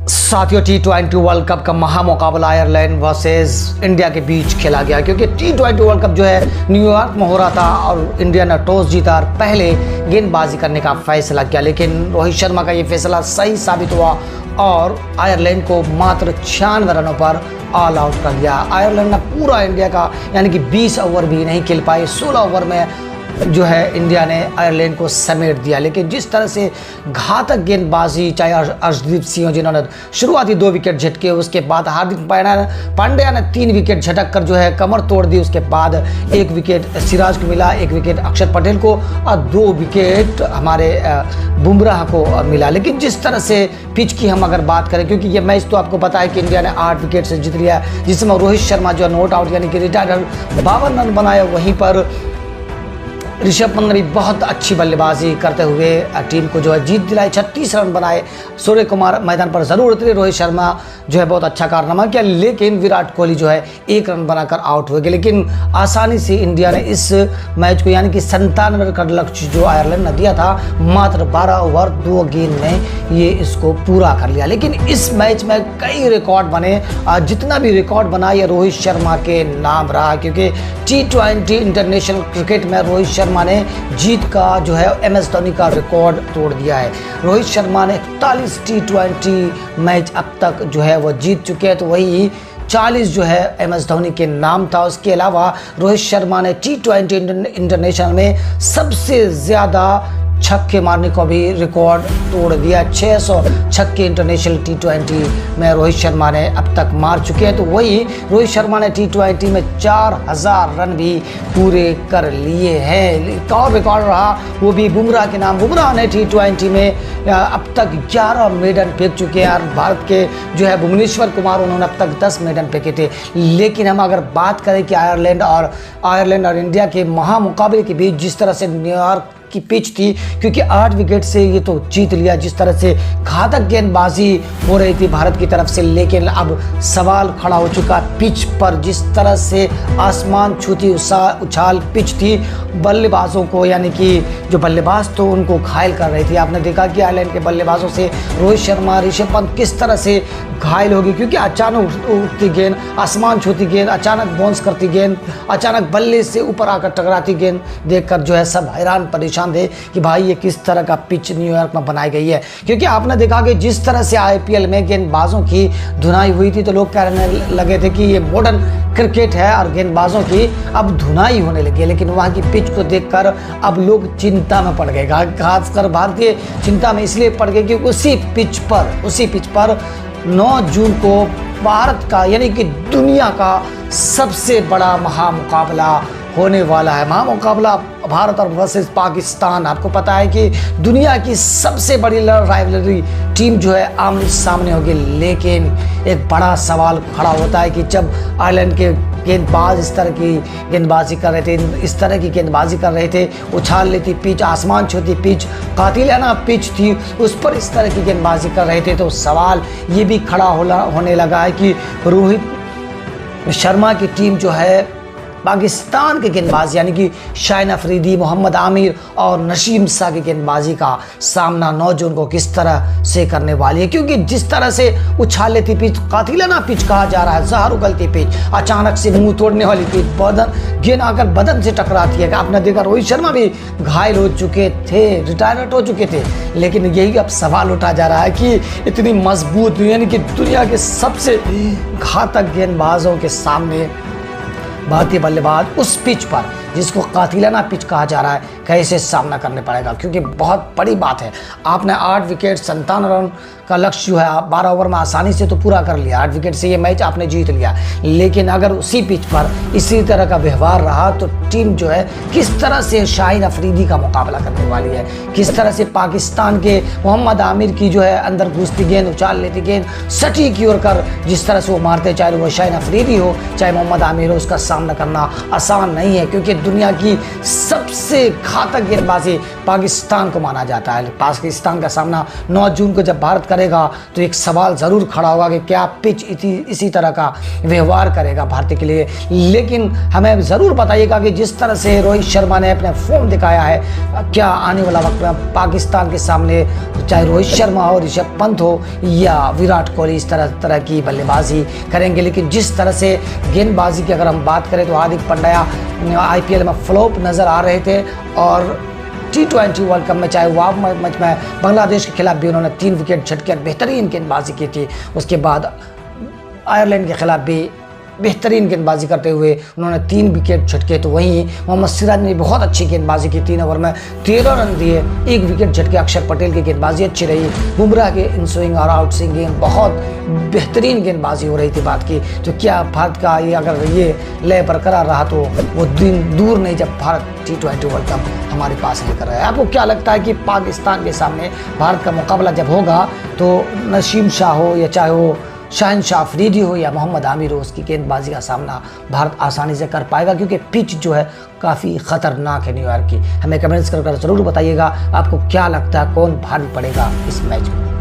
साथियों, T20 world cup का महामुकाबला Ireland versus India के बीच खेला गया, क्योंकि T20 वर्ल्ड कप जो है न्यूयॉर्क में हो रहा था और इंडिया ने टॉस जीता और पहले गेंदबाजी करने का फैसला किया। लेकिन रोहित शर्मा का ये फैसला सही साबित हुआ और आयरलैंड को मात्र 96 रनों पर ऑल आउट कर दिया। आयरलैंड ने पूरा इंडिया का यानी कि 20 ओवर भी नहीं खेल पाए। 16 ओवर में जो है इंडिया ने आयरलैंड को समेट दिया। लेकिन जिस तरह से घातक गेंदबाजी, चाहे अर्शदीप सिंह हो जिन्होंने शुरुआती 2 विकेट झटके, उसके बाद हार्दिक पांड्या ने 3 विकेट झटक कर जो है कमर तोड़ दी। उसके बाद 1 विकेट सिराज को मिला, 1 विकेट अक्षर पटेल को और 2 विकेट हमारे बुमराह को मिला। लेकिन जिस तरह से पिच की हम अगर बात करें, क्योंकि ये मैच तो आपको पता है कि इंडिया ने 8 विकेट से जीत लिया, जिसमें रोहित शर्मा जो नॉट आउट यानी कि रिटायर्ड 52 रन बनाए। वहीं पर ऋषभ पंत ने भी बहुत अच्छी बल्लेबाजी करते हुए टीम को जो है जीत दिलाई, 36 रन बनाए। सूर्य कुमार मैदान पर जरूर उतरे, रोहित शर्मा जो है बहुत अच्छा कारनामा किया, लेकिन विराट कोहली जो है 1 रन बनाकर आउट हो गए। लेकिन आसानी से इंडिया ने इस मैच को यानी कि 97 रन का लक्ष्य जो आयरलैंड ने दिया था, मात्र 12 ओवर 2 गेंद में ये इसको पूरा कर लिया। लेकिन इस मैच में कई रिकॉर्ड बने, जितना भी रिकॉर्ड बना ये रोहित शर्मा के नाम रहा, क्योंकि T20 इंटरनेशनल क्रिकेट में रोहित शर्मा ने जीत का जो है MS धोनी का रिकॉर्ड तोड़ दिया है। रोहित शर्मा ने 41 T20 मैच अब तक जो है वो जीत चुके हैं, तो वही 40 जो है MS धोनी के नाम था। उसके अलावा रोहित शर्मा ने T20 इंटरनेशनल में सबसे ज़्यादा छक्के मारने को भी रिकॉर्ड तोड़ दिया। 600 छक्के इंटरनेशनल T20 में रोहित शर्मा ने अब तक मार चुके हैं। तो वही रोहित शर्मा ने T20 में 4000 रन भी पूरे कर लिए हैं। एक और रिकॉर्ड रहा, वो भी बुमराह के नाम। बुमराह ने T20 में अब तक 11 मेडन फेंक चुके हैं और भारत के जो है भुवनेश्वर कुमार, उन्होंने अब तक 10 मेडन फेंके थे। लेकिन हम अगर बात करें कि आयरलैंड और इंडिया के महामुकाबले के बीच जिस तरह से न्यूयॉर्क की पिच थी, क्योंकि 8 विकेट से ये तो जीत लिया, जिस तरह से घातक गेंदबाजी हो रही थी भारत की तरफ से। लेकिन अब सवाल खड़ा हो चुका पिच पर, जिस तरह से आसमान छूती उछाल पिच थी, बल्लेबाजों को यानी कि जो बल्लेबाज तो उनको घायल कर रही थी। आपने देखा कि आयरलैंड के बल्लेबाजों से रोहित शर्मा, ऋषभ पंत किस तरह से घायल होगी, क्योंकि अचानक उठती गेंद, आसमान छूती गेंद, अचानक बाउंस करती गेंद, अचानक बल्ले से ऊपर आकर टकराती गेंद देखकर जो है सब हैरान परेशान थे कि भाई ये किस तरह का पिच न्यूयॉर्क में बनाई गई है। क्योंकि आपने देखा कि जिस तरह से IPL में गेंदबाजों की धुनाई हुई थी, तो लोग कहने लगे थे कि ये मॉडर्न क्रिकेट है और गेंदबाजों की अब धुनाई होने लगी है। लेकिन वहाँ की पिच को देखकर अब लोग चिंता में पड़ गए, खासकर भारतीय चिंता में इसलिए पड़ गए कि उसी पिच पर 9 जून को भारत का यानी कि दुनिया का सबसे बड़ा महामुकाबला होने वाला है। महामुकाबला भारत और वर्सेस पाकिस्तान। आपको पता है कि दुनिया की सबसे बड़ी राइवलरी टीम जो है आमने सामने होगी। लेकिन एक बड़ा सवाल खड़ा होता है कि जब आयरलैंड के गेंदबाज इस तरह की गेंदबाजी कर रहे थे, उछाल लेती पिच, आसमान छूती पिच, कातिलाना पिच थी, उस पर इस तरह की गेंदबाजी कर रहे थे, तो सवाल ये भी खड़ा होने लगा है कि रोहित शर्मा की टीम जो है पाकिस्तान के गेंदबाज यानी कि शाहिन अफरीदी, मोहम्मद आमिर और नसीम शाह की गेंदबाजी का सामना 9 जून को किस तरह से करने वाली है। क्योंकि जिस तरह से उछाल लेती पिच, कातिलाना पिच कहा जा रहा है, जहर उगलती पिच, अचानक से मुंह तोड़ने वाली पिच, गेंद आकर बदन से टकराती है। आपने देखा रोहित शर्मा भी घायल हो चुके थे, रिटायर्ड हो चुके थे। लेकिन यही अब सवाल उठा जा रहा है कि इतनी मजबूत यानी कि दुनिया के सबसे घातक गेंदबाजों के सामने भारतीय बल्लेबाज उस पिच पर, जिसको कातिलाना पिच कहा जा रहा है, कैसे सामना करने पड़ेगा। क्योंकि बहुत बड़ी बात है, आपने 8 विकेट 57 रन का लक्ष्य जो है 12 ओवर में आसानी से तो पूरा कर लिया, 8 विकेट से ये मैच आपने जीत लिया। लेकिन अगर उसी पिच पर इसी तरह का व्यवहार रहा तो टीम जो है किस तरह से शाहिन अफरीदी का मुकाबला करने वाली है, किस तरह से पाकिस्तान के मोहम्मद आमिर की जो है अंदर घुसती गेंद, उछाल लेती गेंद, सटीक की ओर कर जिस तरह से वो मारते, चाहे वो शाहिन अफरीदी हो चाहे मोहम्मद आमिर हो, उसका सामना करना आसान नहीं है। क्योंकि दुनिया की सबसे घातक गेंदबाजी पाकिस्तान को माना जाता है। पाकिस्तान का सामना 9 जून को जब भारत करेगा तो एक सवाल ज़रूर खड़ा होगा कि क्या पिच इसी तरह का व्यवहार करेगा भारतीय के लिए। लेकिन हमें ज़रूर बताइएगा कि जिस तरह से रोहित शर्मा ने अपने फॉर्म दिखाया है, क्या आने वाला वक्त में पाकिस्तान के सामने चाहे रोहित शर्मा हो, ऋषभ पंत हो या विराट कोहली इस तरह की बल्लेबाजी करेंगे। लेकिन जिस तरह से गेंदबाजी की अगर हम बात करें तो हार्दिक पांड्या IPL में फ्लॉप नज़र आ रहे थे और T20 वर्ल्ड कप में चाहे वाव मैच में बांग्लादेश के खिलाफ भी उन्होंने 3 विकेट झटके बेहतरीन गेंदबाजी की थी। उसके बाद आयरलैंड के खिलाफ भी बेहतरीन गेंदबाजी करते हुए उन्होंने 3 विकेट झटके। तो वहीं मोहम्मद सिराज ने बहुत अच्छी गेंदबाजी की, 3 ओवर में 13 रन दिए, 1 विकेट झटके। अक्षर पटेल की गेंदबाजी अच्छी रही, बुमराह के इन स्विंग और आउट स्विंग गेंद बहुत बेहतरीन गेंदबाजी हो रही थी बात की। तो क्या भारत का ये अगर ये लय बरकरार रहा तो वो दिन दूर नहीं जब भारत T20 वर्ल्ड कप हमारे पास लेकर आया। आपको क्या लगता है कि पाकिस्तान के सामने भारत का मुकाबला जब होगा तो नसीम शाह हो या चाहे वो शहनशाह अफरीदी हो या मोहम्मद आमिर हो, उसकी गेंदबाजी का सामना भारत आसानी से कर पाएगा? क्योंकि पिच जो है काफ़ी ख़तरनाक है न्यूयॉर्क की। हमें कमेंट्स कर ज़रूर बताइएगा आपको क्या लगता है कौन भारी पड़ेगा इस मैच में।